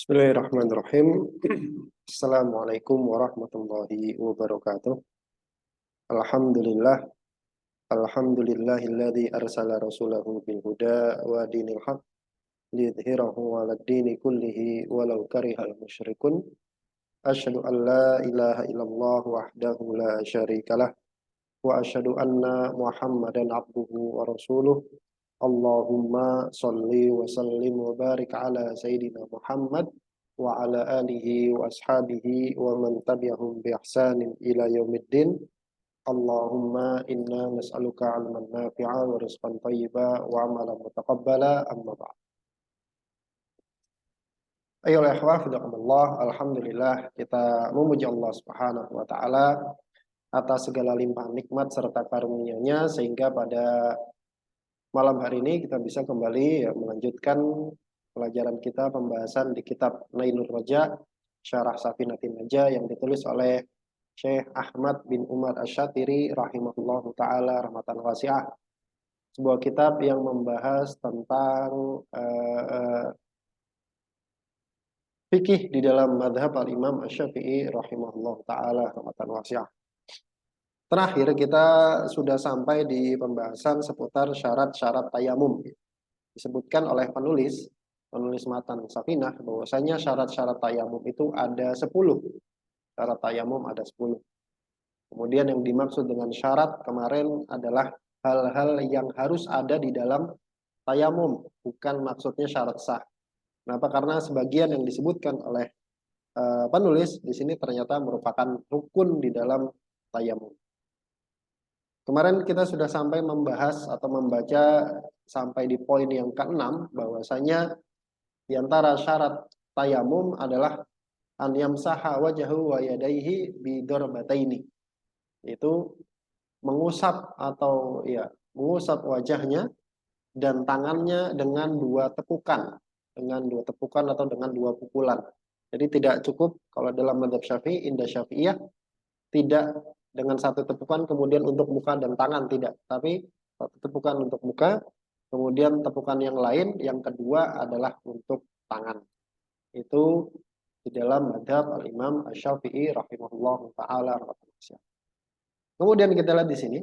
Bismillahirrahmanirrahim. Assalamualaikum warahmatullahi wabarakatuh. Alhamdulillah. Alhamdulillahilladzi arsala rasulahu bil huda wa dinil haq liyudhhirahu 'alad dini kullihi walau karihal musyrikun. Asyhadu an la ilaha illallah wahdahu la syarikalah wa asyhadu anna Muhammadan abduhu wa rasuluh. Allahumma shalli wa sallim wa barik ala sayyidina Muhammad wa ala alihi wa ashabihi wa man tabi'ahum bi ihsanin ila yaumiddin. Allahumma inna nas'aluka 'ilman nafi'a wa rizqan thayyiba wa 'amalan mutaqabbala, amma ba'd. Ayolah ikhwah fidakumullah, alhamdulillah kita memuji Allah Subhanahu wa taala atas segala limpahan nikmat serta karunia-Nya sehingga pada malam hari ini kita bisa kembali melanjutkan pelajaran kita pembahasan di kitab Nailur Raja Syarah Safinatin Najah yang ditulis oleh Syekh Ahmad bin Umar Asy-Syatiri rahimahullahu taala rahmatan wasi'ah. Sebuah kitab yang membahas tentang fikih di dalam madhab al-Imam Asy-Syafi'i rahimahullahu taala rahmatan wasi'ah. Terakhir kita sudah sampai di pembahasan seputar syarat-syarat tayamum. Disebutkan oleh penulis matan Safinah bahwasanya syarat-syarat tayamum itu ada 10. Syarat tayamum ada 10. Kemudian yang dimaksud dengan syarat kemarin adalah hal-hal yang harus ada di dalam tayamum, bukan maksudnya syarat sah. Kenapa? Karena sebagian yang disebutkan oleh penulis di sini ternyata merupakan rukun di dalam tayamum. Kemarin kita sudah sampai membahas atau membaca sampai di poin yang ke-6 bahwasanya di antara syarat tayamum adalah an yamsaha wajhahu wa yadayhi bi darbataini. Itu mengusap atau mengusap wajahnya dan tangannya dengan dua tepukan, atau dengan dua pukulan. Jadi tidak cukup kalau dalam mazhab Syafi'i, indah Syafi'iyah tidak dengan satu tepukan kemudian untuk muka dan tangan, tidak, tapi satu tepukan untuk muka, kemudian tepukan yang lain yang kedua adalah untuk tangan. Itu di dalam mazhab al-Imam Asy-Syafi'i rahimahullahu taala. Kemudian kita lihat di sini.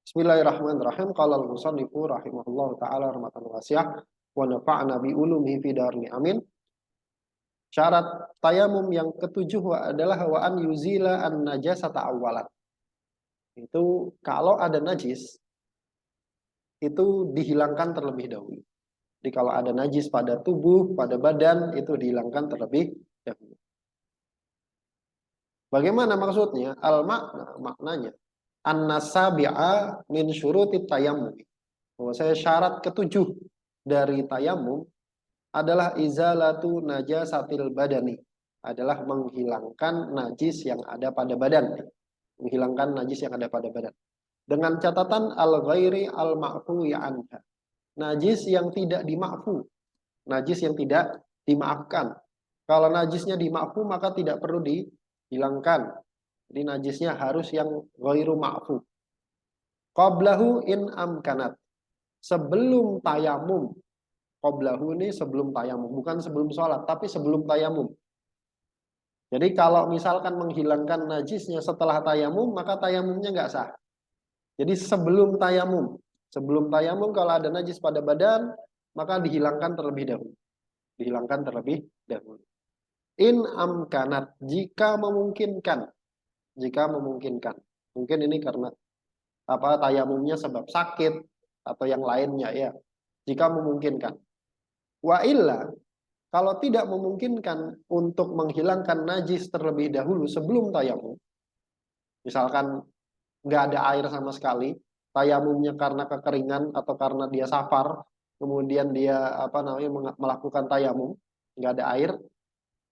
Bismillahirrahmanirrahim. Qala al-musannifu rahimahullahu taala rahmatan wasi'ah wa nafa'na bi ulumihi fi darni amin. Syarat tayamum yang ke-7 adalah wa an yuzila an najasata awwalan. Itu kalau ada najis itu dihilangkan terlebih dahulu. Jadi kalau ada najis pada tubuh, pada badan itu dihilangkan terlebih dahulu. Bagaimana maksudnya? Maknanya an-nasabi'a min syurutit tayammum. Bahwasanya syarat ke-7 dari tayamum adalah izalatu najasatil badani, adalah menghilangkan najis yang ada pada badan. Menghilangkan najis yang ada pada badan. Dengan catatan al-ghairi al-ma'fuwi anha. Najis yang tidak dima'fu. Najis yang tidak dimaafkan. Kalau najisnya dima'fu maka tidak perlu dihilangkan. Jadi najisnya harus yang ghairu ma'fu. Qablahu in amkanat. Sebelum tayamum. Qablahu ini sebelum tayamum, bukan sebelum sholat, tapi sebelum tayamum. Jadi kalau misalkan menghilangkan najisnya setelah tayamum, maka tayamumnya nggak sah. Jadi sebelum tayamum kalau ada najis pada badan, maka dihilangkan terlebih dahulu. Dihilangkan terlebih dahulu. In amkanat, jika memungkinkan. Mungkin ini karena tayamumnya sebab sakit atau yang lainnya ya. Jika memungkinkan. Wa illa, kalau tidak memungkinkan untuk menghilangkan najis terlebih dahulu sebelum tayamum, misalkan nggak ada air sama sekali, tayamumnya karena kekeringan atau karena dia safar, kemudian dia melakukan tayamum, nggak ada air,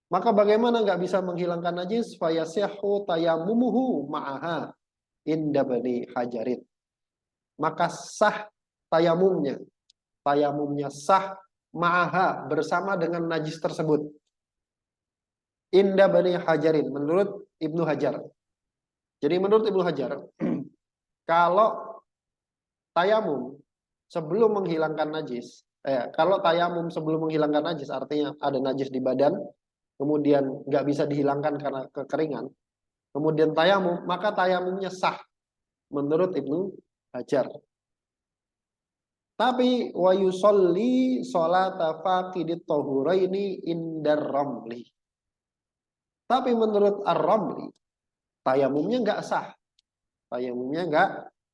maka bagaimana nggak bisa menghilangkan najis? Fayasihu tayamumuhu ma'aha inda bani hajarin. Maka sah tayamumnya sah ma'aha bersama dengan najis tersebut. Inda bani hajarin menurut Ibnu Hajar. Jadi menurut Ibnu Hajar, kalau tayamum sebelum menghilangkan najis, Kalau tayamum sebelum menghilangkan najis, artinya ada najis di badan, kemudian nggak bisa dihilangkan karena kekeringan, kemudian tayamum, maka tayamumnya sah menurut Ibnu Hajar. Tapi wa yusolli sholata faqidit tahuraini indar ramli. Tapi menurut Ar-Ramli, tayamumnya nggak sah. Tayamumnya nggak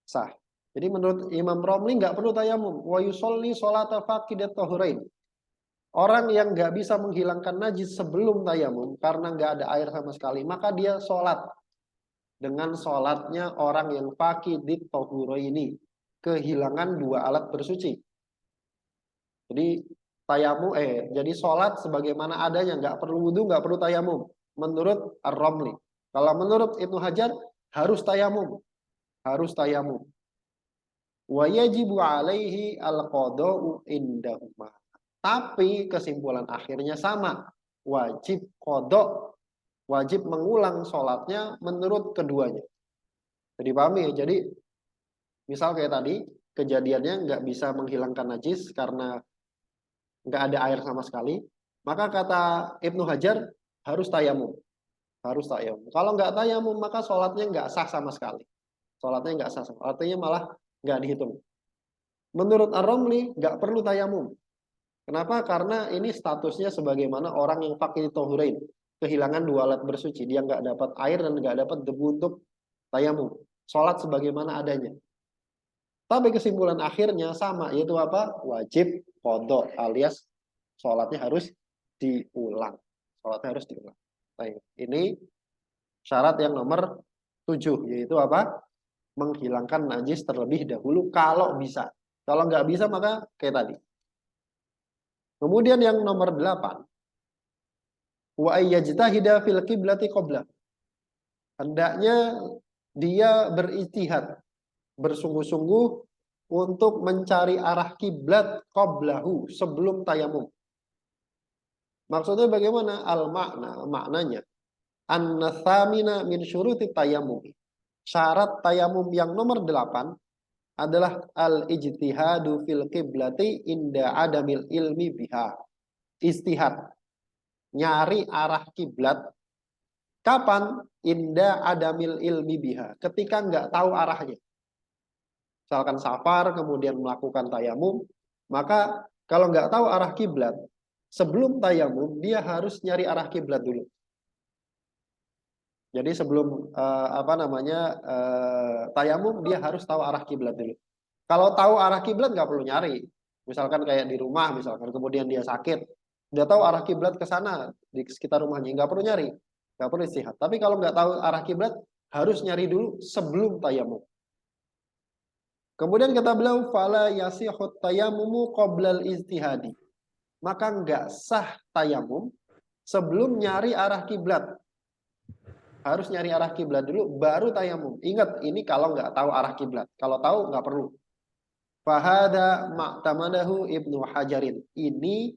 sah. Jadi menurut Imam Romli nggak perlu tayamum. Wa yusolli sholata faqidat tahurain. Orang yang nggak bisa menghilangkan najis sebelum tayamum karena nggak ada air sama sekali, maka dia sholat dengan sholatnya orang yang faqidat tahuraini, kehilangan dua alat bersuci. Jadi jadi sholat sebagaimana adanya, nggak perlu wudu, nggak perlu tayamum. Menurut Ar-Romli. Kalau menurut Ibnu Hajar harus tayamum, harus tayamum. Wa yajibu alaihi al-qada'u indahuma. Tapi kesimpulan akhirnya sama. Wajib qada', wajib mengulang sholatnya menurut keduanya. Jadi pahami ya? Jadi misal kayak tadi, kejadiannya nggak bisa menghilangkan najis karena nggak ada air sama sekali. Maka kata Ibnu Hajar harus tayamum. Harus tayamum. Kalau nggak tayamum maka sholatnya nggak sah sama sekali. Sholatnya nggak sah. Artinya malah nggak dihitung. Menurut Ar-Romli nggak perlu tayamum. Kenapa? Karena ini statusnya sebagaimana orang yang faqih tohurain, kehilangan dua alat bersuci. Dia nggak dapat air dan nggak dapat debu untuk tayamum. Sholat sebagaimana adanya. Tapi kesimpulan akhirnya sama, yaitu apa? Wajib qada alias sholatnya harus diulang. Sholatnya harus diulang. Baik. Ini syarat yang nomor 7, yaitu apa? Menghilangkan najis terlebih dahulu kalau bisa. Kalau nggak bisa maka kayak tadi. Kemudian yang nomor 8, wa ayyajtahida fil qiblati qabla. Hendaknya dia berijtihad, bersungguh-sungguh untuk mencari arah kiblat qablahu, sebelum tayamum. Maksudnya bagaimana? Maknanya anna thamina min syuruti tayamum. Syarat tayamum yang nomor 8 adalah al-ijtihadu fil qiblati inda adamil ilmi biha. Istihad, nyari arah kiblat. Kapan? Inda adamil ilmi biha, ketika nggak tahu arahnya. Misalkan safar kemudian melakukan tayamum, maka kalau nggak tahu arah kiblat, sebelum tayamum dia harus nyari arah kiblat dulu. Jadi sebelum tayamum dia harus tahu arah kiblat dulu. Kalau tahu arah kiblat nggak perlu nyari. Misalkan kayak di rumah, misalkan kemudian dia sakit, dia tahu arah kiblat ke sana di sekitar rumahnya, nggak perlu nyari, nggak perlu istihad. Tapi kalau nggak tahu arah kiblat harus nyari dulu sebelum tayamum. Kemudian kata beliau, fala yasihut tayamumu qoblal ijtihadi. Maka nggak sah tayamum sebelum nyari arah kiblat. Harus nyari arah kiblat dulu, baru tayamum. Ingat, ini kalau nggak tahu arah kiblat. Kalau tahu nggak perlu. Fahada ma'tamadahu Ibnu Hajarin. Ini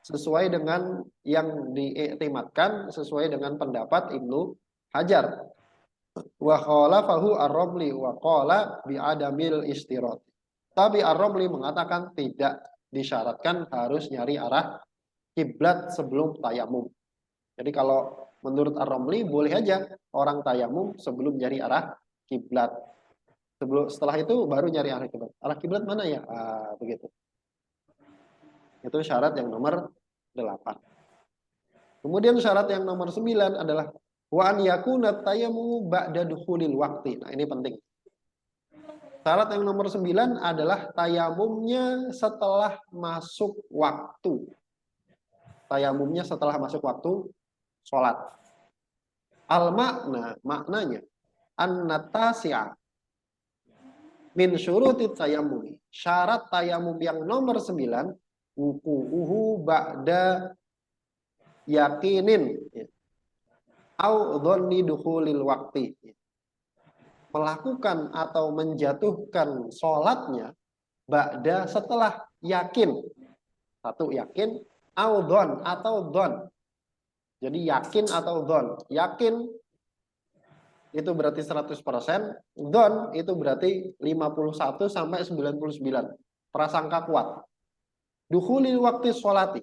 sesuai dengan yang diiktimadkan, sesuai dengan pendapat Ibnu Hajar. Wa khalafahu Ar-Ramli wa qala bi'adamil istirat. Tapi Ar-Ramli mengatakan tidak disyaratkan harus nyari arah kiblat sebelum tayamum. Jadi kalau menurut Ar-Ramli boleh aja orang tayamum sebelum nyari arah kiblat. Setelah itu baru nyari arah kiblat. Arah kiblat mana ya? Begitu. Itu syarat yang nomor 8. Kemudian syarat yang nomor 9 adalah wa an yakuna tayammu ba'da dukhulil waqti. Nah, ini penting. Syarat yang nomor 9 adalah tayamumnya setelah masuk waktu. Tayamumnya setelah masuk waktu sholat. Maknanya an-natasi'a min syurutit tayammum. Syarat tayamum yang nomor 9 wuqu'uhu ba'da yakinin au dhanni dukhulil waqti. Melakukan atau menjatuhkan sholatnya ba'da setelah yakin. Satu yakin, au dhan atau dhan. Jadi yakin atau dhan. Yakin itu berarti 100%, dhan itu berarti 51 sampai 99. Prasangka kuat. Dukhulil waktu sholati,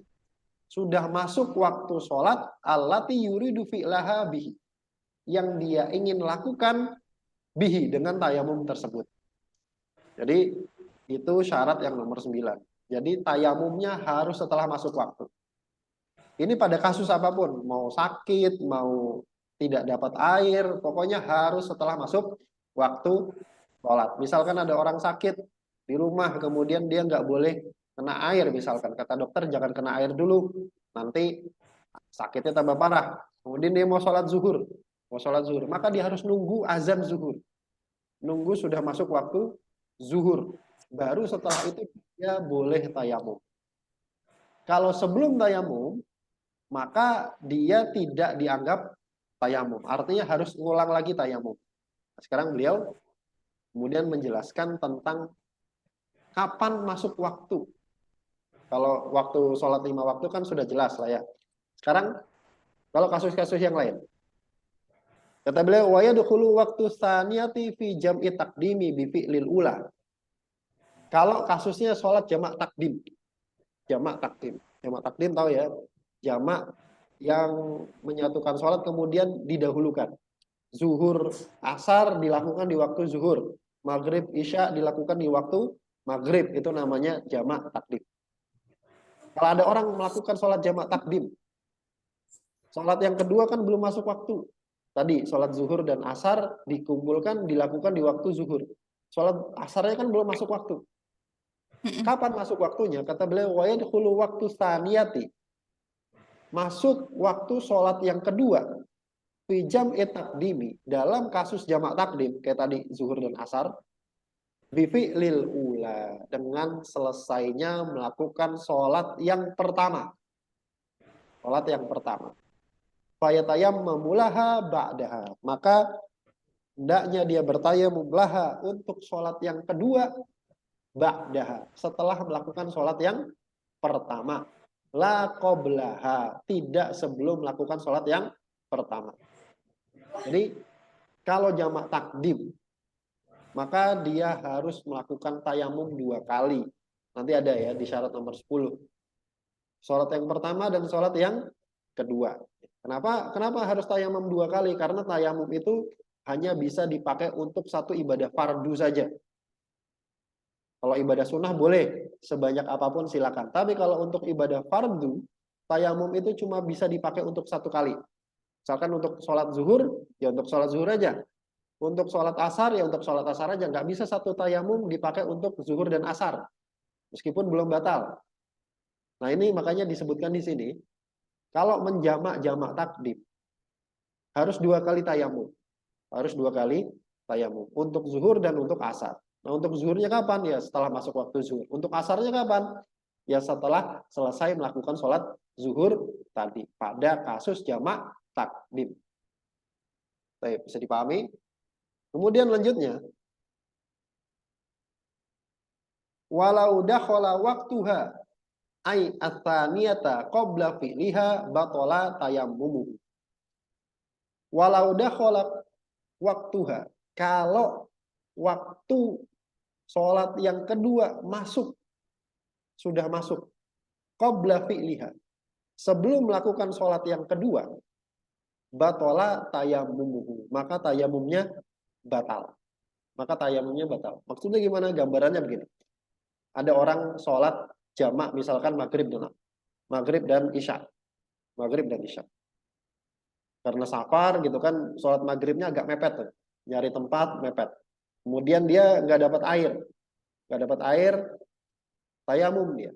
sudah masuk waktu sholat, allati yuridu fi'laha bihi, yang dia ingin lakukan bihi, dengan tayamum tersebut. Jadi itu syarat yang nomor 9. Jadi tayamumnya harus setelah masuk waktu. Ini pada kasus apapun, mau sakit, mau tidak dapat air, pokoknya harus setelah masuk waktu sholat. Misalkan ada orang sakit di rumah, kemudian dia nggak boleh kena air, misalkan kata dokter jangan kena air dulu, nanti sakitnya tambah parah. Kemudian dia mau sholat zuhur, maka dia harus nunggu azan zuhur, nunggu sudah masuk waktu zuhur, baru setelah itu dia boleh tayamum. Kalau sebelum tayamum, maka dia tidak dianggap tayamum. Artinya harus ngulang lagi tayamum. Sekarang beliau kemudian menjelaskan tentang kapan masuk waktu. Kalau waktu sholat 5 waktu kan sudah jelas lah ya. Sekarang kalau kasus-kasus yang lain. Kata beliau, wa yadkhulu waktu tsaniyati fi jam'i taqdimi bi fi'lil ula. Kalau kasusnya sholat jamak takdim. Jamak takdim. Jamak takdim tahu ya? Jamak yang menyatukan sholat kemudian didahulukan. Zuhur, asar dilakukan di waktu zuhur. Maghrib, isya dilakukan di waktu maghrib. Itu namanya jamak takdim. Kalau ada orang melakukan sholat jamak takdim, sholat yang kedua kan belum masuk waktu. Tadi sholat zuhur dan asar dikumpulkan, dilakukan di waktu zuhur. Sholat asarnya kan belum masuk waktu. Kapan masuk waktunya? Kata beliau, wa yadkhulu waktu tsaniyati. Masuk waktu sholat yang kedua. Fi jam'i taqdimi, dalam kasus jamak takdim kayak tadi zuhur dan asar, bi fi'lil ula, dengan selesainya melakukan sholat yang pertama. Sholat yang pertama. Fayatayammam laha ba'daha. Maka hendaknya dia bertayamum laha untuk sholat yang kedua ba'daha, setelah melakukan sholat yang pertama. La qoblaha, tidak sebelum melakukan sholat yang pertama. Jadi kalau jamak takdim, maka dia harus melakukan tayamum 2 kali. Nanti ada ya di syarat nomor 10. Sholat yang pertama dan sholat yang kedua. Kenapa harus tayamum 2 kali? Karena tayamum itu hanya bisa dipakai untuk satu ibadah fardu saja. Kalau ibadah sunnah boleh, sebanyak apapun silakan. Tapi kalau untuk ibadah fardu, tayamum itu cuma bisa dipakai untuk 1 kali. Misalkan untuk sholat zuhur, ya untuk sholat zuhur aja. Untuk sholat asar, ya untuk sholat asar aja. Nggak bisa satu tayamum dipakai untuk zuhur dan asar. Meskipun belum batal. Nah ini makanya disebutkan di sini, kalau menjamak-jamak takdim, harus 2 kali tayamum. Harus 2 kali tayamum. Untuk zuhur dan untuk asar. Nah untuk zuhurnya kapan? Ya setelah masuk waktu zuhur. Untuk asarnya kapan? Ya setelah selesai melakukan sholat zuhur tadi. Pada kasus jamak takdim. Baik, bisa dipahami? Kemudian lanjutnya, walau dakhala waktuha ay atsaniyata qabla fi'liha batala tayammumuhu. Walau dakhala waktuha, kalau waktu sholat yang kedua masuk, sudah masuk, qabla fi'liha, sebelum melakukan sholat yang kedua, batola tayammumuhu, maka tayamumnya batal. Maka tayamumnya batal. Maksudnya gimana? Gambarannya begini. Ada orang sholat jamak, misalkan maghrib dan isya. Maghrib dan isya. Karena safar gitu kan, sholat maghribnya agak mepet tuh. Nyari tempat, mepet. Kemudian dia nggak dapat air. Nggak dapat air, tayamum dia.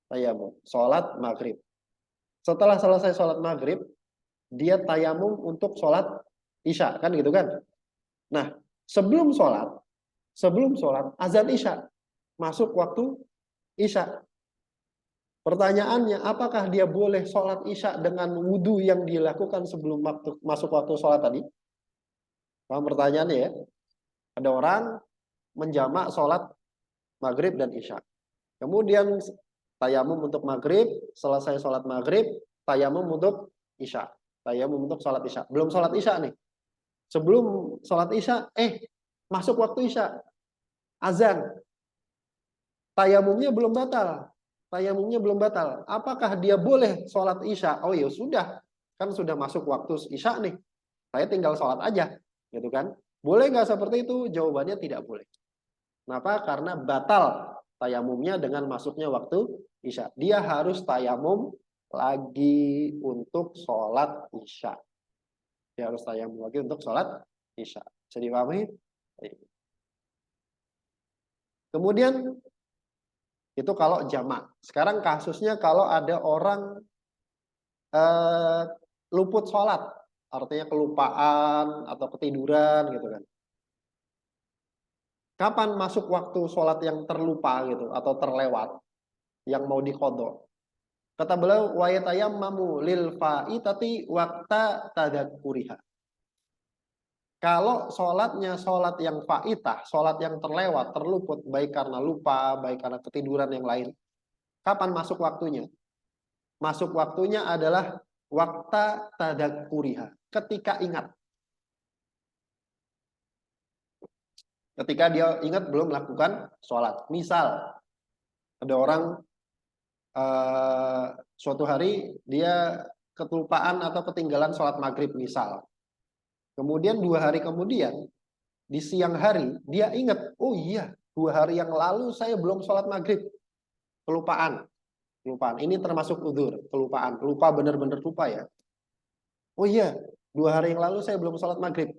Tayamum. Sholat maghrib. Setelah selesai sholat maghrib, dia tayamum untuk sholat isya, kan gitu kan? Nah, sebelum sholat azan isya, masuk waktu isya. Pertanyaannya, apakah dia boleh sholat isya dengan wudhu yang dilakukan sebelum masuk waktu sholat tadi? Paham pertanyaannya ya? Ada orang menjamak sholat maghrib dan isya. Kemudian tayamum untuk maghrib, selesai sholat maghrib, tayamum untuk isya. Tayamum untuk sholat isya. Belum sholat isya nih. Sebelum sholat isya, masuk waktu isya. Azan. Tayamumnya belum batal. tayamumnya belum batal. Apakah dia boleh sholat isya? Oh ya sudah, kan sudah masuk waktu isya nih. Saya tinggal sholat aja, gitu kan? Boleh nggak seperti itu? Jawabannya tidak boleh. Kenapa? Karena batal tayamumnya dengan masuknya waktu isya. Dia harus tayamum lagi untuk sholat isya. Dia harus tayamum lagi untuk sholat isya. Bisa dipahami? Kemudian itu kalau jamak. Sekarang kasusnya kalau ada orang luput sholat, artinya kelupaan atau ketiduran gitu kan. Kapan masuk waktu sholat yang terlupa gitu atau terlewat yang mau diqodho? Kata beliau, wa yatayammamu lil faitati waqta tadzakkuriha. Kalau sholatnya sholat yang faitah, sholat yang terlewat, terluput, baik karena lupa, baik karena ketiduran yang lain. Kapan masuk waktunya? Masuk waktunya adalah waqta tadzakkuriha, ketika ingat. Ketika dia ingat belum melakukan sholat. Misal, ada orang suatu hari dia kelupaan atau ketinggalan sholat maghrib misal. Kemudian 2 hari kemudian, di siang hari, dia ingat, oh iya, 2 hari yang lalu saya belum sholat maghrib. Kelupaan. Kelupaan. Ini termasuk udzur, kelupaan. Lupa, benar-benar lupa ya. Oh iya, 2 hari yang lalu saya belum sholat maghrib.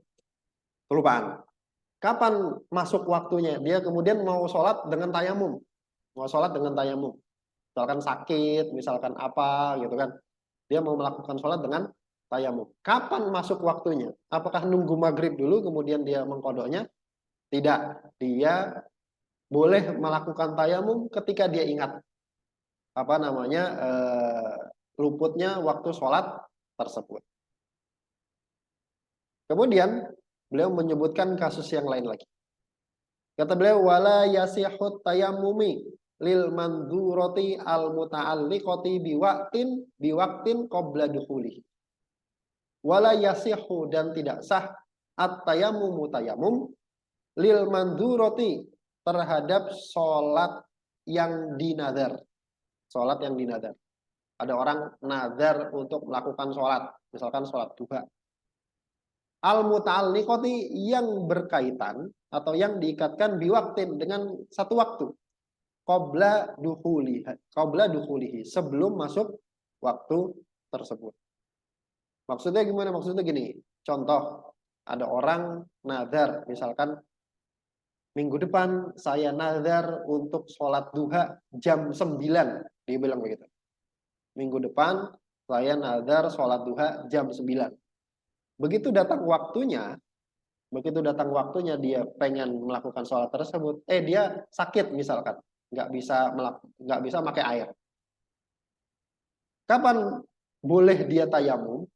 Kelupaan. Kapan masuk waktunya? Dia kemudian mau sholat dengan tayamum. Mau sholat dengan tayamum. Misalkan sakit, misalkan apa gitu kan. Dia mau melakukan sholat dengan tayamum. Kapan masuk waktunya? Apakah nunggu maghrib dulu kemudian dia mengkodoknya? Tidak. Dia boleh melakukan tayamum ketika dia ingat luputnya waktu sholat tersebut. Kemudian beliau menyebutkan kasus yang lain lagi. Kata beliau, wala yasihut tayammumi lil mandurati al muta'alliqati biwaktin qabla dukhuli. Wala yasihu, dan tidak sah at-tayammumu tayamum lil mandurati terhadap sholat yang dinadar. Sholat yang dinadar. Ada orang nadar untuk melakukan sholat, misalkan sholat duha. Al-muta'alliqati, yang berkaitan atau yang diikatkan biwaktin, dengan satu waktu. Qabla duhulihi, sebelum masuk waktu tersebut. Maksudnya gimana? Maksudnya gini, contoh, ada orang nadar, misalkan minggu depan saya nadar untuk sholat duha jam 9, dia bilang begitu. Minggu depan saya nadar sholat duha jam 9. Begitu datang waktunya dia pengen melakukan sholat tersebut, dia sakit misalkan, nggak bisa pakai air. Kapan boleh dia tayamum?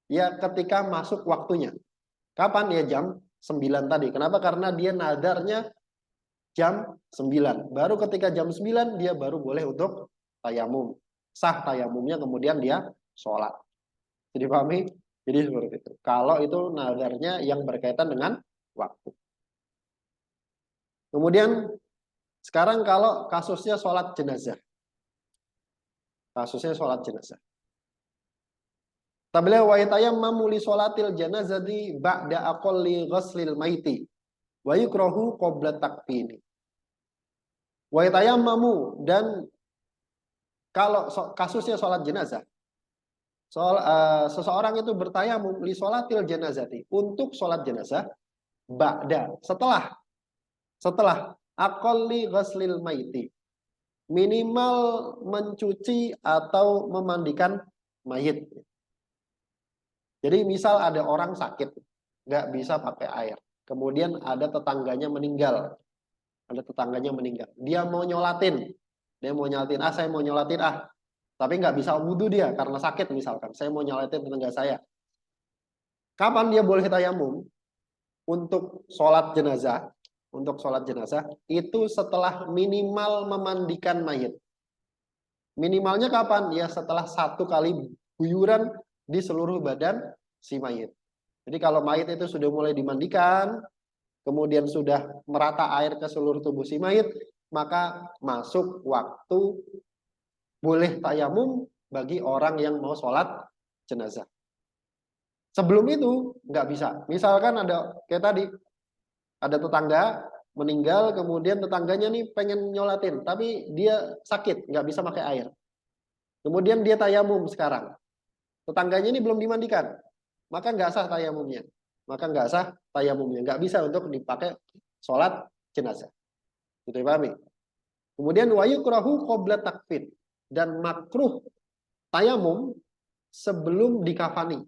Ya ketika masuk waktunya. Kapan? Ya jam 9 tadi. Kenapa? Karena dia nadarnya jam 9. Baru ketika jam 9 dia baru boleh untuk tayamum. Sah tayamumnya, kemudian dia sholat. Jadi pahami? Jadi seperti itu. Kalau itu nadarnya yang berkaitan dengan waktu. Kemudian sekarang kalau kasusnya sholat jenazah. Kasusnya sholat jenazah. Tabla wa yatayammamu li sholatil janazati ba'da aqalli ghuslil maiti wa yukrahu qabla takfini. Wa yatayammamu, dan kalau kasusnya sholat jenazah, seseorang itu bertayamum li sholatil janazati, untuk sholat jenazah, ba'da, setelah aqalli ghuslil maiti, minimal mencuci atau memandikan mayit. Jadi misal ada orang sakit, nggak bisa pakai air, kemudian ada tetangganya meninggal, dia mau nyolatin, saya mau nyolatin tapi nggak bisa wudhu dia karena sakit misalkan, saya mau nyolatin tetangga saya. Kapan dia boleh tayamum untuk sholat jenazah? Untuk sholat jenazah itu setelah minimal memandikan mayit. Minimalnya kapan? Ya setelah 1 kali guyuran di seluruh badan si mayit. Jadi kalau mayit itu sudah mulai dimandikan, kemudian sudah merata air ke seluruh tubuh si mayit, maka masuk waktu boleh tayamum bagi orang yang mau sholat jenazah. Sebelum itu nggak bisa. Misalkan ada kayak tadi, ada tetangga meninggal, kemudian tetangganya nih pengen nyolatin, tapi dia sakit, nggak bisa pakai air. Kemudian dia tayamum sekarang. Tetangganya ini belum dimandikan, maka nggak sah tayamumnya. Nggak bisa untuk dipakai sholat jenazah. Itu dipahami. Kemudian wayukrahu qabla takfin, dan makruh tayamum sebelum dikafani.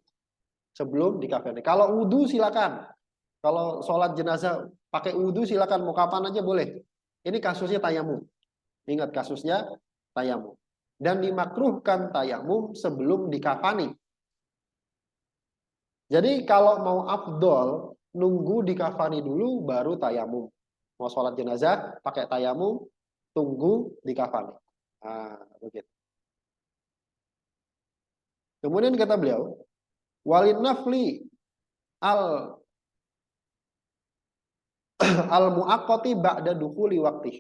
Kalau wudhu silakan. Kalau sholat jenazah pakai wudhu silakan, mau kapan aja boleh. Ini kasusnya tayamum. Ingat kasusnya tayamum. Dan dimakruhkan tayamum sebelum dikafani. Jadi kalau mau afdol, nunggu dikafani dulu baru tayamum. Mau sholat jenazah pakai tayamum, tunggu dikafani. Nah, begitu. Kemudian kata beliau, walin nafli al muaqqati ba'da dukhuli waqti.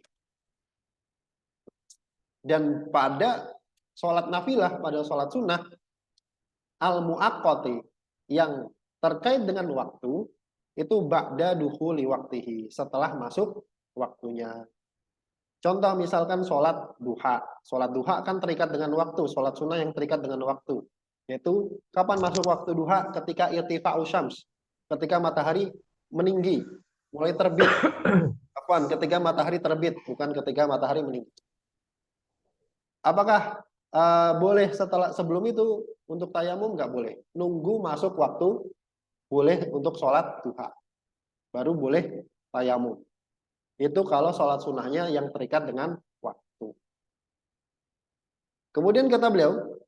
Dan pada sholat nafilah, pada sholat sunnah, al muaqqati yang terkait dengan waktu, itu ba'da dukhuli waqtihi, setelah masuk waktunya. Contoh misalkan sholat duha. Sholat duha kan terikat dengan waktu, sholat sunnah yang terikat dengan waktu. Yaitu kapan masuk waktu duha? Ketika irtifa'u syams, ketika matahari meninggi, mulai terbit. Kapan? Ketika matahari terbit, bukan ketika matahari meninggi. Apakah boleh sebelum itu untuk tayamum? Nggak boleh. Nunggu masuk waktu, boleh untuk sholat duha. Baru boleh tayamum. Itu kalau sholat sunnahnya yang terikat dengan waktu. Kemudian kata beliau,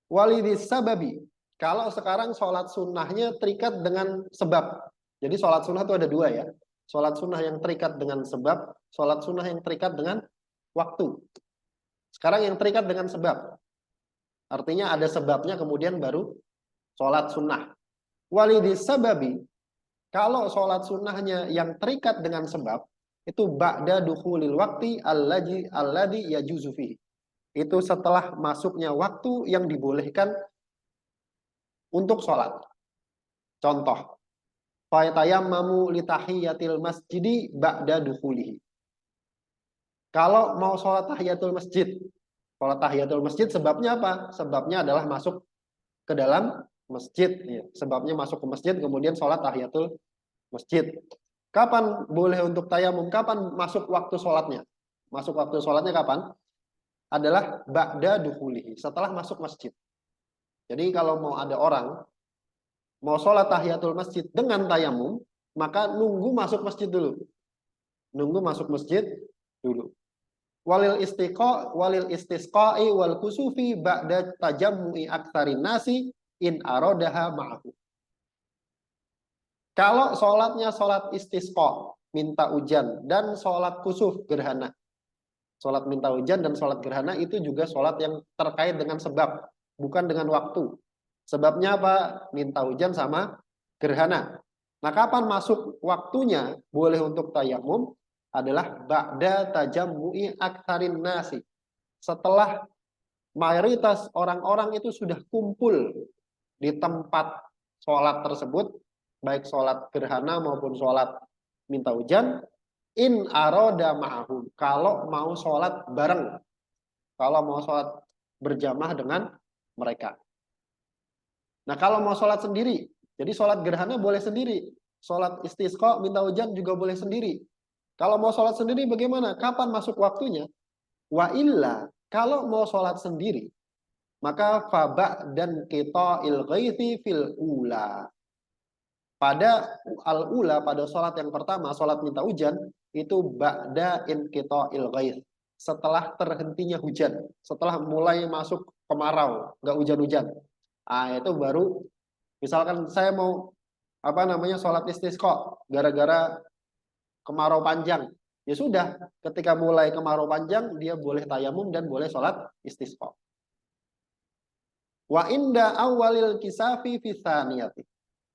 walidis sababi. Kalau sekarang sholat sunnahnya terikat dengan sebab. Jadi sholat sunnah itu ada dua ya. Sholat sunnah yang terikat dengan sebab, sholat sunnah yang terikat dengan waktu. Sekarang yang terikat dengan sebab. Artinya ada sebabnya kemudian baru sholat sunnah. Walidis sababi. Kalau sholat sunnahnya yang terikat dengan sebab, itu ba'da dukhulil waqti alladhi yajuzu fihi. Itu setelah masuknya waktu yang dibolehkan untuk sholat. Contoh, fayatayammamu litahiyatil masjidi ba'da dukhulihi. Kalau mau sholat tahiyatul masjid sebabnya apa? Sebabnya adalah masuk ke dalam masjid. Ya. Sebabnya masuk ke masjid, kemudian sholat tahiyatul masjid. Kapan boleh untuk tayamum? Kapan masuk waktu sholatnya? Masuk waktu sholatnya kapan? Adalah ba'da dukhulihi, setelah masuk masjid. Jadi kalau mau ada orang mau sholat tahiyatul masjid dengan tayamum, maka nunggu masuk masjid dulu. Walil istisqa'i wal kusufi ba'da tajammu'i aktsarin nasi in aradaha ma'ahu. Kalau sholatnya sholat istisqa, minta hujan, dan sholat kusuf, gerhana. Sholat minta hujan dan sholat gerhana itu juga sholat yang terkait dengan sebab, bukan dengan waktu. Sebabnya apa? Minta hujan sama gerhana. Nah, kapan masuk waktunya boleh untuk tayamum? Adalah ba'da tajammu'i aktsarin nasi. Setelah mayoritas orang-orang itu sudah kumpul di tempat sholat tersebut, baik sholat gerhana maupun sholat minta hujan, in aroda ma'ahum, kalau mau sholat bareng, kalau mau sholat berjamaah dengan mereka. Nah, kalau mau sholat sendiri, jadi sholat gerhana boleh sendiri, sholat istisqa minta hujan juga boleh sendiri. Kalau mau sholat sendiri bagaimana? Kapan masuk waktunya? Wa illa, kalau mau sholat sendiri, maka faba dan kita ilghaithi fil ula. Pada al-ula, pada sholat yang pertama, sholat minta hujan, itu ba'da kita ilghaith. Setelah terhentinya hujan, setelah mulai masuk kemarau, nggak hujan-hujan. Ah, itu baru, misalkan saya mau sholat istisqa, gara-gara kemarau panjang, ya sudah, ketika mulai kemarau panjang dia boleh tayamum dan boleh sholat istisqa. Wa inda awalil kisafi fi tsaniyati.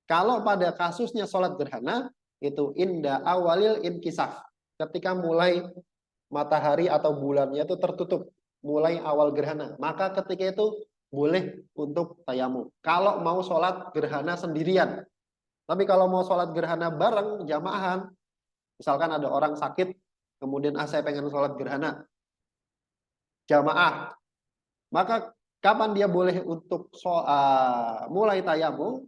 Kalau pada kasusnya sholat gerhana itu inda awalil inkisaf, ketika mulai matahari atau bulannya itu tertutup. mulai awal gerhana, maka ketika itu boleh untuk tayamum. Kalau mau sholat gerhana sendirian. Tapi kalau mau sholat gerhana bareng jamaahan, misalkan ada orang sakit, kemudian saya pengen sholat gerhana jamaah, maka kapan dia boleh untuk mulai tayamum?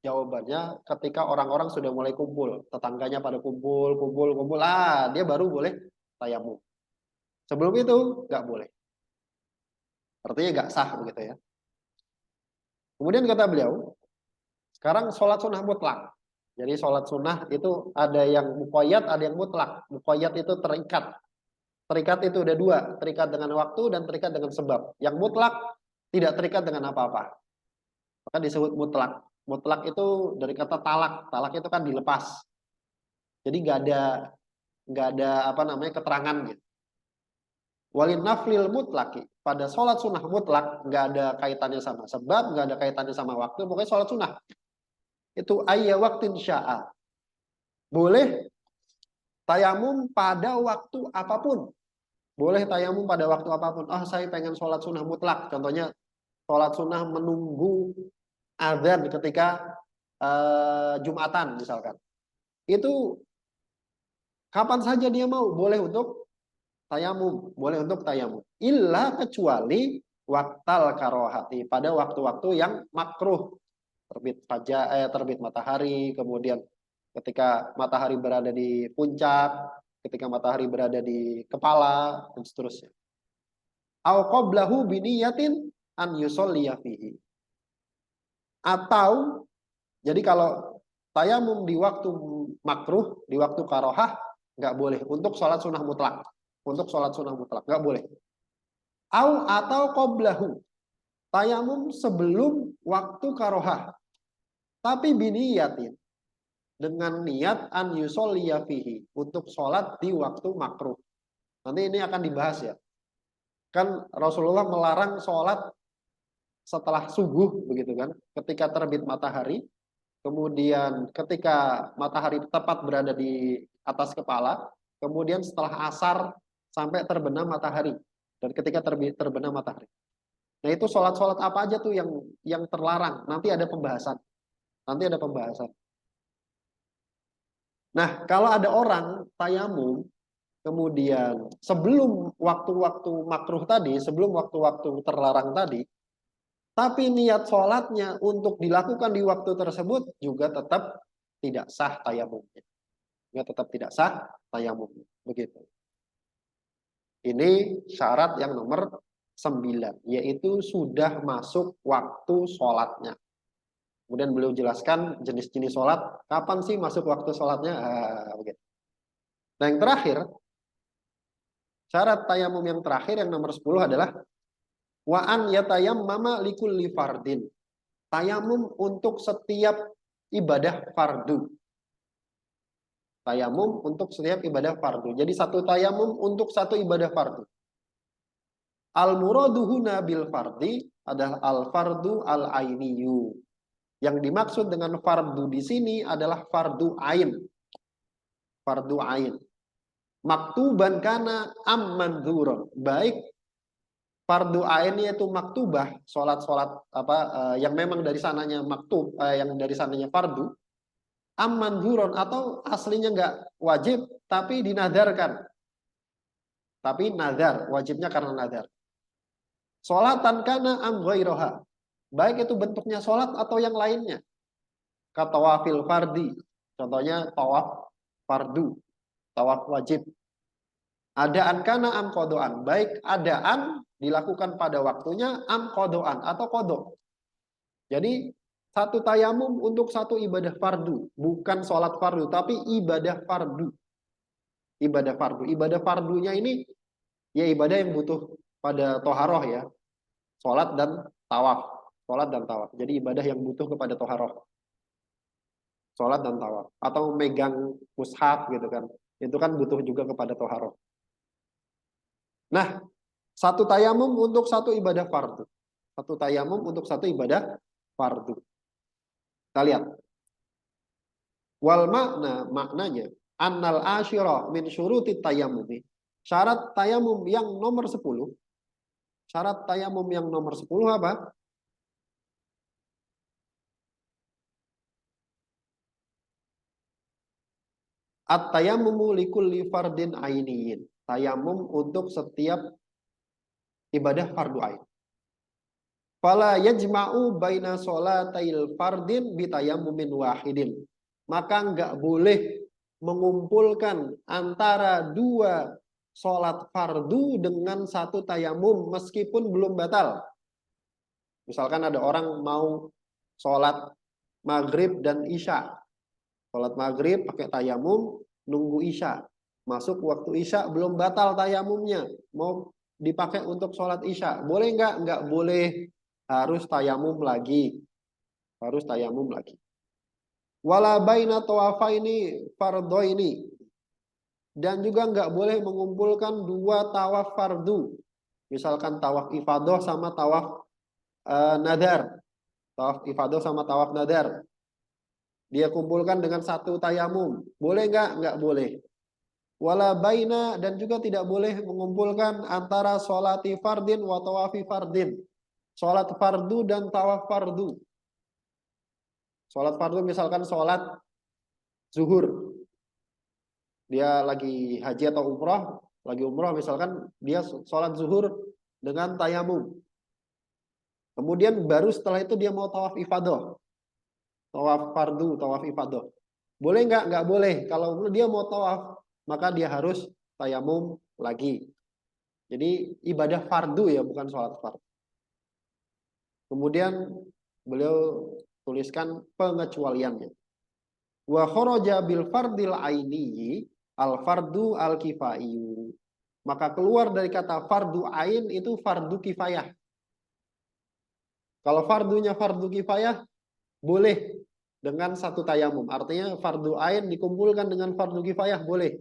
Jawabannya ketika orang-orang sudah mulai kumpul, tetangganya pada kumpul, dia baru boleh tayamum. Sebelum itu nggak boleh. Artinya nggak sah begitu ya. Kemudian kata beliau, sekarang sholat sunnah mutlak. Jadi sholat sunnah itu ada yang muqayyad, ada yang mutlak. Muqayyad itu terikat. Terikat itu ada dua, terikat dengan waktu dan terikat dengan sebab. Yang mutlak tidak terikat dengan apa-apa. Maka disebut mutlak. Mutlak itu dari kata talak. Talak itu kan dilepas. Jadi nggak ada apa namanya keterangannya. Walin naflil mutlaki, pada sholat sunnah mutlak nggak ada kaitannya sama sebab, nggak ada kaitannya sama waktu, pokoknya sholat sunnah itu ayya waktin sya'a, boleh tayamum pada waktu apapun, boleh tayamum pada waktu apapun. Saya pengen sholat sunnah mutlak, contohnya sholat sunnah menunggu azan ketika Jumatan misalkan, itu kapan saja dia mau boleh untuk tayamum, boleh untuk tayamum. Illa kecuali waktal karohati, pada waktu-waktu yang makruh, terbit matahari, kemudian ketika matahari berada di puncak, ketika matahari berada di kepala, dan seterusnya. Au qablahu biniyatin an yusolliya fihi. Atau jadi kalau tayamum di waktu makruh, di waktu karohah, nggak boleh untuk sholat sunnah mutlak. Untuk sholat sunnah mutlak nggak boleh. Atau qablahu, tayamum sebelum waktu karohah, tapi biniyatin, dengan niat an yusolliya fihi, untuk sholat di waktu makruh. Nanti ini akan dibahas ya. Kan Rasulullah melarang sholat setelah subuh begitu kan, ketika terbit matahari, kemudian ketika matahari tepat berada di atas kepala, kemudian setelah asar sampai terbenam matahari, dan ketika terbenam matahari. Nah itu sholat-sholat apa aja tuh yang terlarang? Nanti ada pembahasan. Nanti ada pembahasan. Nah kalau ada orang tayamum, kemudian sebelum waktu-waktu makruh tadi, sebelum waktu-waktu terlarang tadi, tapi niat sholatnya untuk dilakukan di waktu tersebut juga tetap tidak sah tayamumnya. Juga tetap tidak sah tayamumnya. Begitu. Ini syarat yang nomor 9, yaitu sudah masuk waktu sholatnya. Kemudian beliau jelaskan jenis-jenis sholat, kapan sih masuk waktu sholatnya. Begitu. Nah yang terakhir, syarat tayamum yang terakhir yang nomor 10 adalah wa'an yatayammama likulli fardin. Tayamum untuk setiap ibadah fardu. Tayamum untuk setiap ibadah fardu. Jadi satu tayamum untuk satu ibadah fardu. Al-muraduhuna bil fardi adalah al-fardu al-ainiyu. Yang dimaksud dengan fardu di sini adalah fardu ain. Fardu ain. Maktuban kana amman dzurun. Baik fardu ain yaitu maktubah, sholat-sholat yang memang dari sananya maktub, yang dari sananya fardu, amman dzurun, atau aslinya nggak wajib tapi dinadarkan. Tapi nazar, wajibnya karena nazar. Sholatan kana am ghairoha. Baik itu bentuknya sholat atau yang lainnya. Katawafil fardi. Contohnya tawaf fardu, tawaf wajib. Adaan kana am kodoan. Baik adaan dilakukan pada waktunya, am kodoan atau kodok. Jadi satu tayamum untuk satu ibadah fardu. Bukan sholat fardu, tapi ibadah fardu. Ibadah fardu. Ibadah fardunya ini ya ibadah yang butuh pada toharoh ya. Sholat dan tawaf. Sholat dan tawaf. Jadi ibadah yang butuh kepada toharoh. Sholat dan tawaf. Atau megang mushaf gitu kan. Itu kan butuh juga kepada toharoh. Nah, satu tayamum untuk satu ibadah fardu. Satu tayamum untuk satu ibadah fardu. Kita lihat. Wal maknanya annal asyira min syuruti tayamumi. Syarat tayamum yang nomor 10 Syarat tayamum yang nomor 10 apa? At-tayammumu likulli fardin ainiyin. Tayamum untuk setiap ibadah fardu ain. Fala yajma'u baina sholatail fardin bitayammumin wahidin. Maka enggak boleh mengumpulkan antara dua sholat fardu dengan satu tayamum meskipun belum batal. Misalkan ada orang mau sholat maghrib dan isya. Sholat maghrib pakai tayamum, nunggu isya. Masuk waktu isya belum batal tayamumnya. Mau dipakai untuk sholat isya. Boleh enggak? Enggak boleh. Harus tayamum lagi. Harus tayamum lagi. Wala baina tawafaini fardhoini. Dan juga enggak boleh mengumpulkan dua tawaf fardu. Misalkan tawaf ifadah sama tawaf nadar. Tawaf ifadah sama tawaf nadar. Dia kumpulkan dengan satu tayamum. Boleh enggak? Enggak boleh. Wala baina, dan juga tidak boleh mengumpulkan antara sholati fardin wa tawafi fardin. Sholat fardu dan tawaf fardu. Sholat fardu misalkan sholat zuhur. Dia lagi haji atau umrah, lagi umrah misalkan dia sholat zuhur dengan tayamum. Kemudian baru setelah itu dia mau tawaf ifadah. Tawaf fardu, tawaf ifadah. Boleh enggak? Enggak boleh. Kalau dia mau tawaf, maka dia harus tayamum lagi. Jadi ibadah fardu ya, bukan sholat fardu. Kemudian beliau tuliskan pengecualiannya. Wa kharaja bil fardil aini al fardu al kifaiyu. Maka keluar dari kata fardu ain itu fardu kifayah. Kalau fardunya fardu kifayah boleh dengan satu tayamum. Artinya fardu ain dikumpulkan dengan fardu kifayah boleh.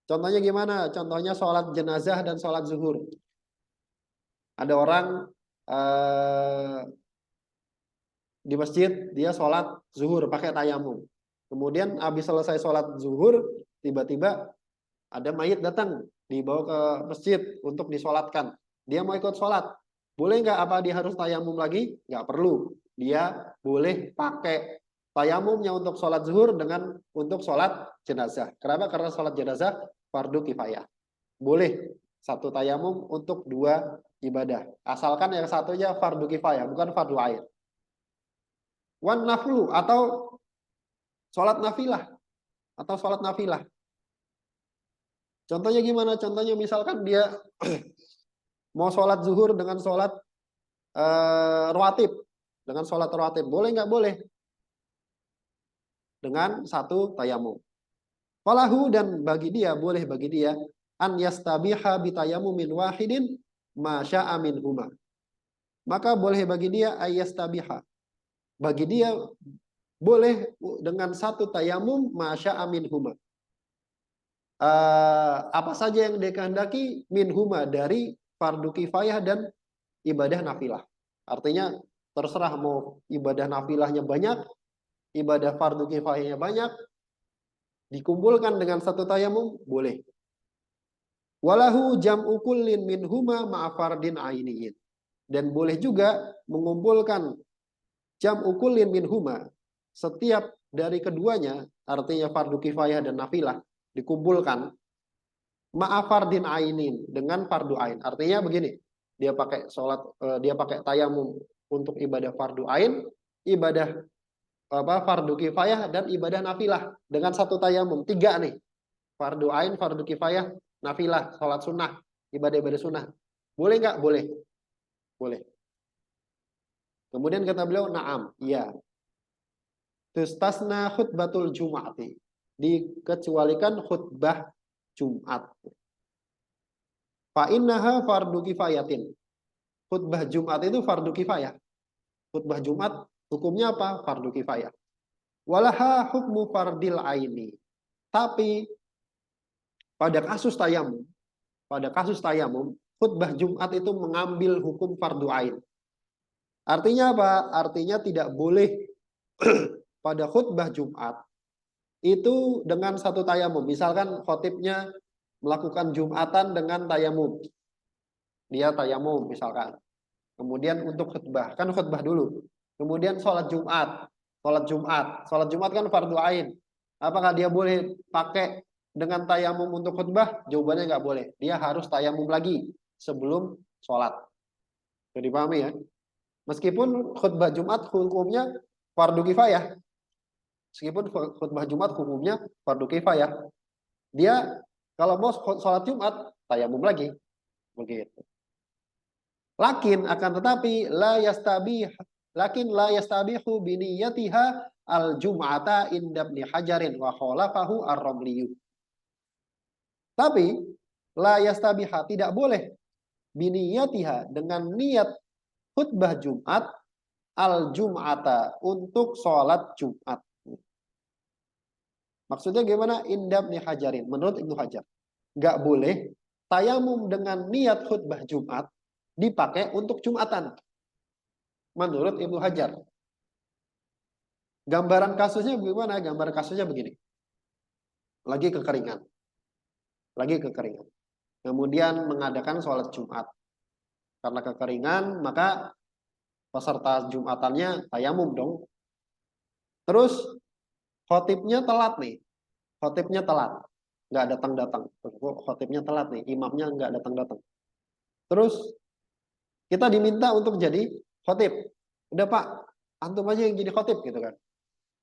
Contohnya gimana? Contohnya sholat jenazah dan sholat zuhur. Ada orang di masjid, dia sholat zuhur pakai tayamum. Kemudian habis selesai sholat zuhur, tiba-tiba ada mayit datang, dibawa ke masjid untuk disolatkan. Dia mau ikut sholat. Boleh nggak? Apa dia harus tayamum lagi? Nggak perlu. Dia boleh pakai tayamumnya untuk sholat zuhur dengan untuk sholat jenazah. Kenapa? Karena sholat jenazah fardu kifayah. Boleh satu tayamum untuk dua ibadah. Asalkan yang satunya fardu kifayah, bukan fardu ain. Wan naflu atau sholat nafilah. Atau sholat nafilah. Contohnya gimana? Contohnya misalkan dia mau sholat zuhur dengan sholat rawatib. Dengan sholat rawatib. Boleh nggak? Boleh. Dengan satu tayamum. Falahu, dan bagi dia, boleh bagi dia, an yastabiha bitayamumin wahidin ma sya'a minhuma. Maka boleh bagi dia ayastabiha. Bagi dia boleh dengan satu tayamum ma sya'a minhuma. Apa saja yang dikehendaki minhuma dari fardu kifayah dan ibadah nafilah. Artinya terserah mau ibadah nafilahnya banyak, ibadah fardu kifayahnya banyak, dikumpulkan dengan satu tayamum boleh. Walahu jam'u kullin minhuma ma'afardin ainiyin. Dan boleh juga mengumpulkan jam'u kullin minhuma, setiap dari keduanya, artinya fardu kifayah dan nafilah, dikumpulkan ma'afardin ainin, dengan fardu ain. Artinya begini, dia pakai sholat, dia pakai tayamum untuk ibadah fardu ain, ibadah fardu kifayah, dan ibadah nafilah dengan satu tayamum. Tiga nih, fardu ain, fardu kifayah, nafilah, sholat sunnah, ibadah-ibadah sunnah. Boleh nggak? Boleh. Boleh. Kemudian kata beliau, na'am, iya. Tustasna khutbatul jum'ati. Dikecualikan khutbah Jumat. Fa'innaha fardu kifayatin. Khutbah Jumat itu fardu kifayah. Khutbah Jumat hukumnya apa? Fardu kifayah. Walaha hukmu fardil aini. Tapi pada kasus tayamum, khutbah Jumat itu mengambil hukum fardu ain. Artinya apa? Artinya tidak boleh pada khutbah Jumat itu dengan satu tayamum. Misalkan khotibnya melakukan Jumatan dengan tayamum. dia tayamum misalkan. Kemudian untuk khutbah, kan khutbah dulu. Kemudian sholat Jumat, sholat Jumat kan fardu ain. Apakah dia boleh pakai dengan tayamum untuk khutbah? Jawabannya nggak boleh. Dia harus tayamum lagi sebelum sholat. Jadi dipahami ya? Meskipun khutbah Jumat hukumnya fardu kifayah. Meskipun khutbah Jumat hukumnya fardu kifayah. Dia kalau mau sholat Jumat, tayamum lagi. Begitu. Akan tetapi la yastabihu biniyatiha al-jum'ata inda Ibnu Hajarin wa khalafahu ar-Ramli. Tapi la yastabiha tidak boleh biniyatiha dengan niat khutbah Jumat al-jum'ata untuk sholat Jumat. Maksudnya gimana? Inda Ibnu Hajarin, menurut Ibnu Hajar. Nggak boleh tayamum dengan niat khutbah Jumat dipakai untuk Jumatan. Menurut Ibnu Hajar. Gambaran kasusnya bagaimana? Gambaran kasusnya begini. Lagi kekeringan. Kemudian mengadakan sholat Jumat. Karena kekeringan, maka peserta Jumatannya tayamum dong. Terus khotibnya telat nih. Nggak datang-datang. Khotibnya telat nih. Imamnya nggak datang-datang. Terus kita diminta untuk jadi khotib. Udah Pak, antum aja yang jadi khotib gitu kan.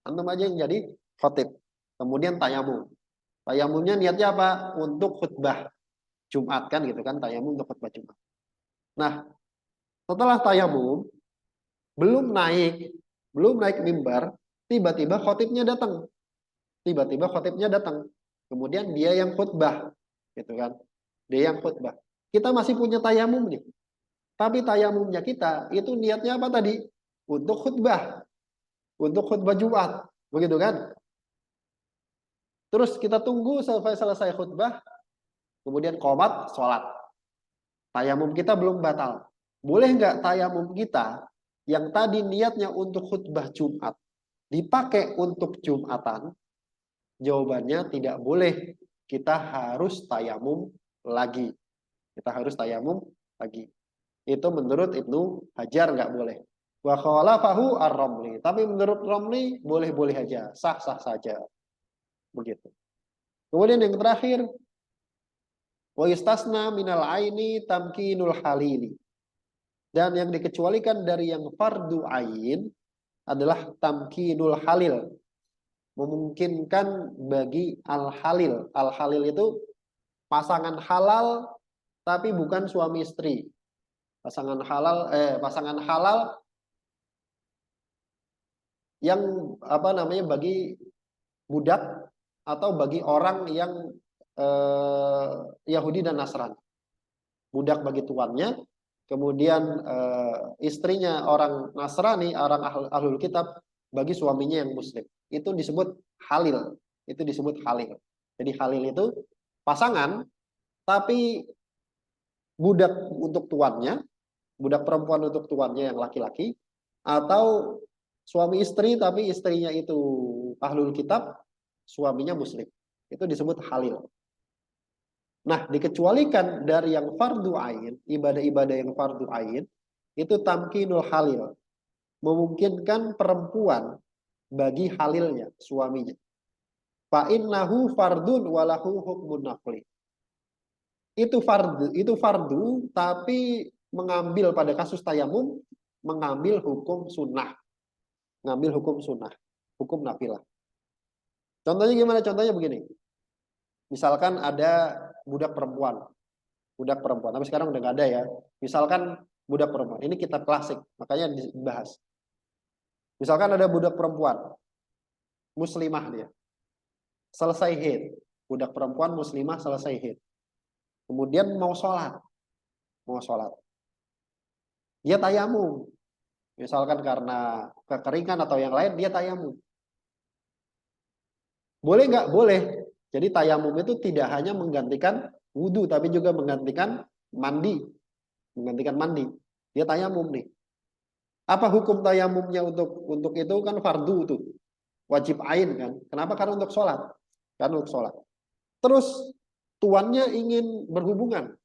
Antum aja yang jadi khotib. Kemudian tayamum. Tayamumnya niatnya apa? Untuk khutbah Jumat kan gitu kan. Tayamum untuk khutbah Jumat. Nah, setelah tayamum, belum naik mimbar, tiba-tiba khotibnya datang. Kemudian dia yang khutbah. Gitu kan. Dia yang khutbah. Kita masih punya tayamum nih. Tapi tayamumnya kita itu niatnya apa tadi? Untuk khutbah Jumat, begitu kan? Terus kita tunggu sampai selesai khutbah, kemudian qomat sholat. Tayamum kita belum batal. Boleh nggak tayamum kita yang tadi niatnya untuk khutbah Jumat dipakai untuk Jumatan? Jawabannya tidak boleh. Kita harus tayamum lagi. Itu menurut Ibnu Hajar nggak boleh. Wa khalafahu ar-Ramli. Tapi menurut Ramli boleh-boleh aja, sah-sah saja. Begitu. Kemudian yang terakhir, wa yustasna minal aini tamkinul halili. Dan yang dikecualikan dari yang fardu ain adalah tamkinul halil. Memungkinkan bagi al-halil. Al-halil itu pasangan halal tapi bukan suami istri. Pasangan halal yang bagi budak atau bagi orang yang Yahudi dan Nasrani. Budak bagi tuannya, kemudian istrinya orang Nasrani, orang ahlul kitab bagi suaminya yang muslim. Itu disebut halil. Jadi halil itu pasangan tapi budak untuk tuannya, budak perempuan untuk tuannya yang laki-laki, atau suami istri tapi istrinya itu ahlul kitab, suaminya muslim. Itu disebut halil. Nah, dikecualikan dari yang fardu ain, ibadah-ibadah yang fardu ain, itu tamkinul halil. Memungkinkan perempuan bagi halilnya, suaminya. Fa'innahu fardun walahu hukmun nafli. Itu fardu, tapi mengambil pada kasus tayamum, mengambil hukum sunnah. Hukum nafilah. Contohnya gimana? Contohnya begini. Misalkan ada budak perempuan, tapi sekarang udah nggak ada ya. Misalkan budak perempuan, ini kitab klasik, makanya dibahas. Misalkan ada budak perempuan, muslimah dia, selesai haid. Budak perempuan muslimah selesai haid. Kemudian mau sholat. Dia tayamum. Misalkan karena kekeringan atau yang lain, dia tayamum. Boleh nggak? Boleh. Jadi tayamum itu tidak hanya menggantikan wudhu, tapi juga menggantikan mandi. Dia tayamum nih. Apa hukum tayamumnya untuk itu kan fardu tuh. Wajib ain kan. Kenapa? Karena untuk sholat. Terus tuannya ingin berhubungan.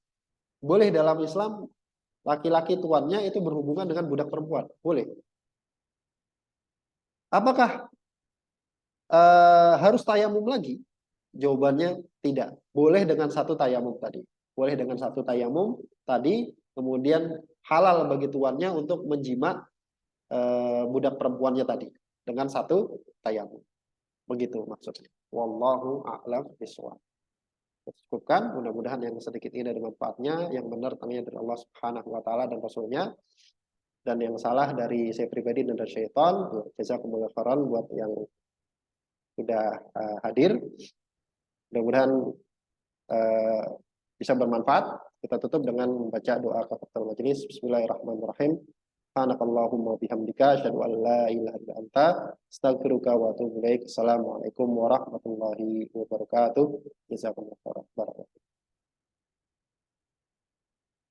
Boleh dalam Islam laki-laki tuannya itu berhubungan dengan budak perempuan? Boleh. Apakah harus tayamum lagi? Jawabannya tidak. Boleh dengan satu tayamum tadi. Boleh dengan satu tayamum tadi, kemudian halal bagi tuannya untuk menjima budak perempuannya tadi dengan satu tayamum. Begitu maksudnya. Wallahu a'lam bishawab. Cukupkan, mudah-mudahan yang sedikit ini ada manfaatnya, yang benar tanya dari Allah Subhanahu wa taala dan Rasulnya, dan yang salah dari saya pribadi dan dari syaitan. Jazakumullah khairan buat yang sudah hadir. Mudah-mudahan uh, bisa bermanfaat. Kita tutup dengan membaca doa kafaratul majelis. Bismillahirrahmanirrahim. Subhanakallahumma bihamdika asyhadu an la ilaha illa anta astaghfiruka wa atubu ilaik. Assalamualaikum warahmatullahi wabarakatuh. Jazakumullah khairan.